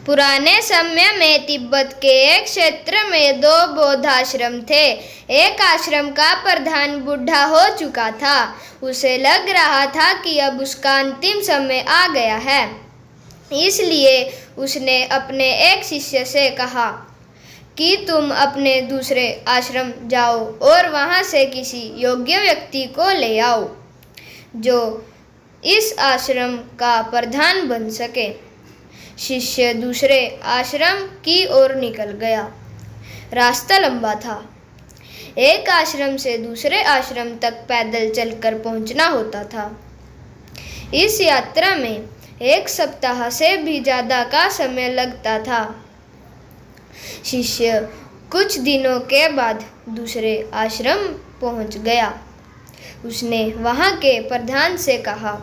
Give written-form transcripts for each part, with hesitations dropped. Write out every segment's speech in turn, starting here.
पुराने समय में तिब्बत के एक क्षेत्र में दो बौद्ध आश्रम थे। एक आश्रम का प्रधान बूढ़ा हो चुका था। उसे लग रहा था कि अब उसका अंतिम समय आ गया है। इसलिए उसने अपने एक शिष्य से कहा कि तुम अपने दूसरे आश्रम जाओ और वहां से किसी योग्य व्यक्ति को ले आओ जो इस आश्रम का प्रधान बन सके। शिष्य दूसरे आश्रम की ओर निकल गया। रास्ता लंबा था। एक आश्रम से दूसरे आश्रम तक पैदल चलकर पहुंचना होता था। इस यात्रा में 1 सप्ताह से भी ज़्यादा का समय लगता था। शिष्य कुछ दिनों के बाद दूसरे आश्रम पहुंच गया। उसने वहां के प्रधान से कहा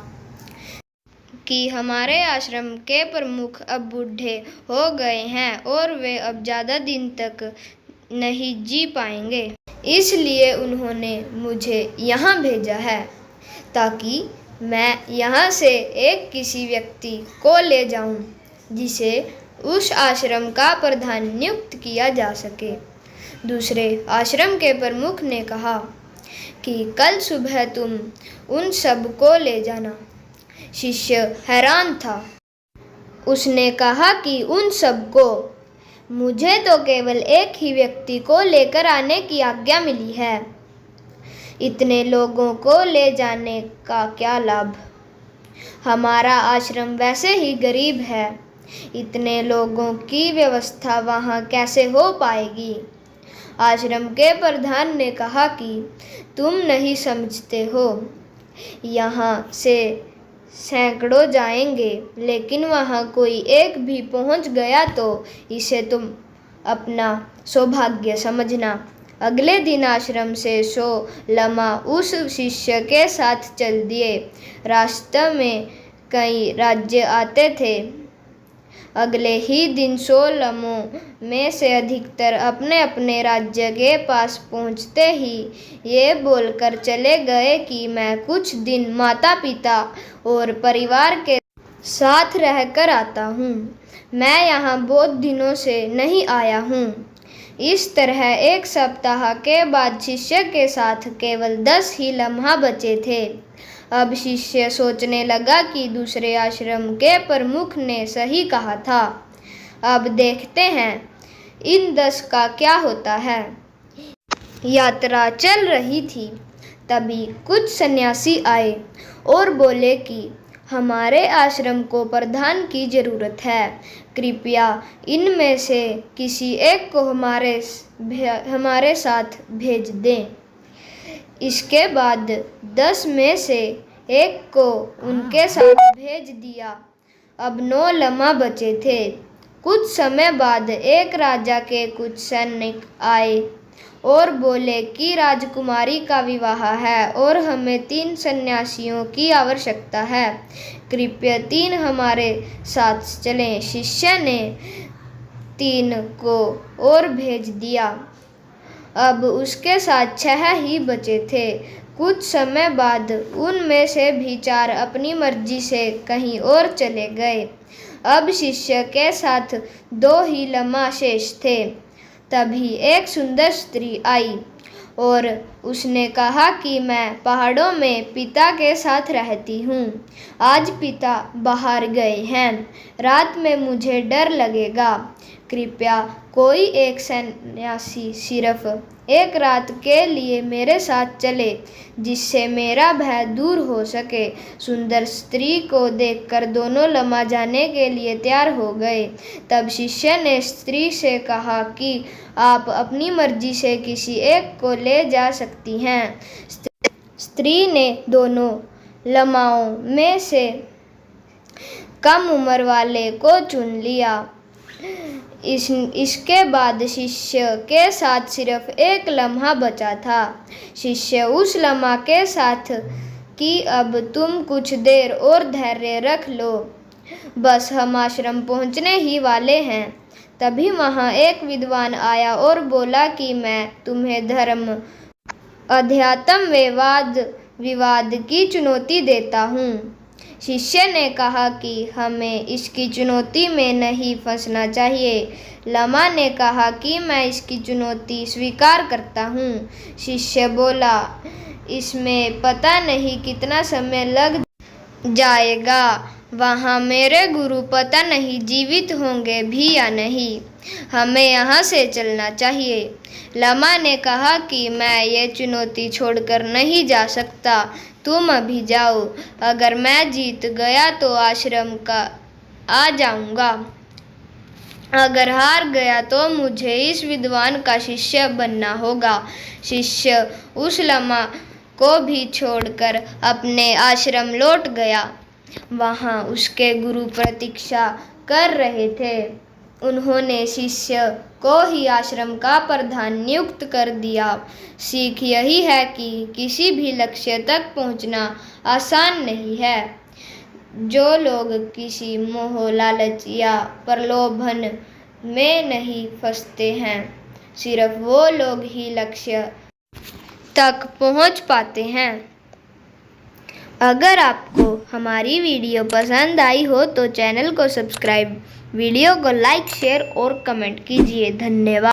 कि हमारे आश्रम के प्रमुख अब बूढ़े हो गए हैं और वे अब ज़्यादा दिन तक नहीं जी पाएंगे। इसलिए उन्होंने मुझे यहाँ भेजा है ताकि मैं यहाँ से एक किसी व्यक्ति को ले जाऊँ जिसे उस आश्रम का प्रधान नियुक्त किया जा सके। दूसरे आश्रम के प्रमुख ने कहा कि कल सुबह तुम उन सब को ले जाना। शिष्य हैरान था। उसने कहा कि उन सबको? मुझे तो केवल एक ही व्यक्ति को लेकर आने की आज्ञा मिली है। इतने लोगों को ले जाने का क्या लाभ? हमारा आश्रम वैसे ही गरीब है। इतने लोगों की व्यवस्था वहाँ कैसे हो पाएगी? आश्रम के प्रधान ने कहा कि तुम नहीं समझते हो। यहाँ से सैकड़ों जाएंगे, लेकिन वहाँ कोई एक भी पहुँच गया तो इसे तुम अपना सौभाग्य समझना। अगले दिन आश्रम से 100 लमा उस शिष्य के साथ चल दिए। रास्ते में कई राज्य आते थे। अगले ही दिन 100 लमों में से अधिकतर अपने अपने राज्य के पास पहुंचते ही ये बोलकर चले गए कि मैं कुछ दिन माता पिता और परिवार के साथ रहकर आता हूँ। मैं यहाँ बहुत दिनों से नहीं आया हूँ। इस तरह 1 सप्ताह के बाद शिष्य के साथ केवल 10 ही लम्हा बचे थे। अब शिष्य सोचने लगा कि दूसरे आश्रम के प्रमुख ने सही कहा था। अब देखते हैं इन 10 का क्या होता है। यात्रा चल रही थी। तभी कुछ सन्यासी आए और बोले कि हमारे आश्रम को प्रधान की ज़रूरत है। कृपया इनमें से किसी एक को हमारे साथ भेज दें। इसके बाद 10 में से एक को उनके साथ भेज दिया। अब 9 लम्हा बचे थे। कुछ समय बाद एक राजा के कुछ सैनिक आए और बोले कि राजकुमारी का विवाह है और हमें 3 सन्यासियों की आवश्यकता है। कृपया 3 हमारे साथ चलें। शिष्य ने 3 को और भेज दिया। अब उसके साथ 6 ही बचे थे। कुछ समय बाद उनमें से भी 4 अपनी मर्जी से कहीं और चले गए। अब शिष्य के साथ 2 ही लम्हा शेष थे। तभी एक सुंदर स्त्री आई और उसने कहा कि मैं पहाड़ों में पिता के साथ रहती हूँ। आज पिता बाहर गए हैं। रात में मुझे डर लगेगा। कृपया कोई एक सन्यासी सिर्फ 1 रात के लिए मेरे साथ चले जिससे मेरा भय दूर हो सके। सुंदर स्त्री को देखकर दोनों लम्हा जाने के लिए तैयार हो गए। तब शिष्य ने स्त्री से कहा कि आप अपनी मर्जी से किसी एक को ले जा सकती हैं। स्त्री ने दोनों लम्हाओं में से कम उम्र वाले को चुन लिया। इसके बाद शिष्य के साथ सिर्फ 1 लम्हा बचा था। शिष्य उस लम्हा के साथ कि अब तुम कुछ देर और धैर्य रख लो, बस हम आश्रम पहुंचने ही वाले हैं। तभी वहाँ एक विद्वान आया और बोला कि मैं तुम्हें धर्म, अध्यात्म व वाद विवाद की चुनौती देता हूँ। शिष्य ने कहा कि हमें इसकी चुनौती में नहीं फंसना चाहिए। लामा ने कहा कि मैं इसकी चुनौती स्वीकार करता हूँ। शिष्य बोला, इसमें पता नहीं कितना समय लग जाएगा। वहाँ मेरे गुरु पता नहीं जीवित होंगे भी या नहीं। हमें यहाँ से चलना चाहिए। लामा ने कहा कि मैं ये चुनौती छोड़कर नहीं जा सकता। तुम अभी जाओ। अगर मैं जीत गया तो आश्रम का आ जाऊंगा। अगर हार गया तो मुझे इस विद्वान का शिष्य बनना होगा। शिष्य उस लामा को भी छोड़कर अपने आश्रम लौट गया। वहाँ उसके गुरु प्रतीक्षा कर रहे थे। उन्होंने शिष्य को ही आश्रम का प्रधान नियुक्त कर दिया। सीख यही है कि किसी भी लक्ष्य तक पहुँचना आसान नहीं है। जो लोग किसी मोह, लालच या प्रलोभन में नहीं फंसते हैं, सिर्फ वो लोग ही लक्ष्य तक पहुँच पाते हैं। अगर आपको हमारी वीडियो पसंद आई हो तो चैनल को सब्सक्राइब, वीडियो को लाइक, शेयर और कमेंट कीजिए। धन्यवाद।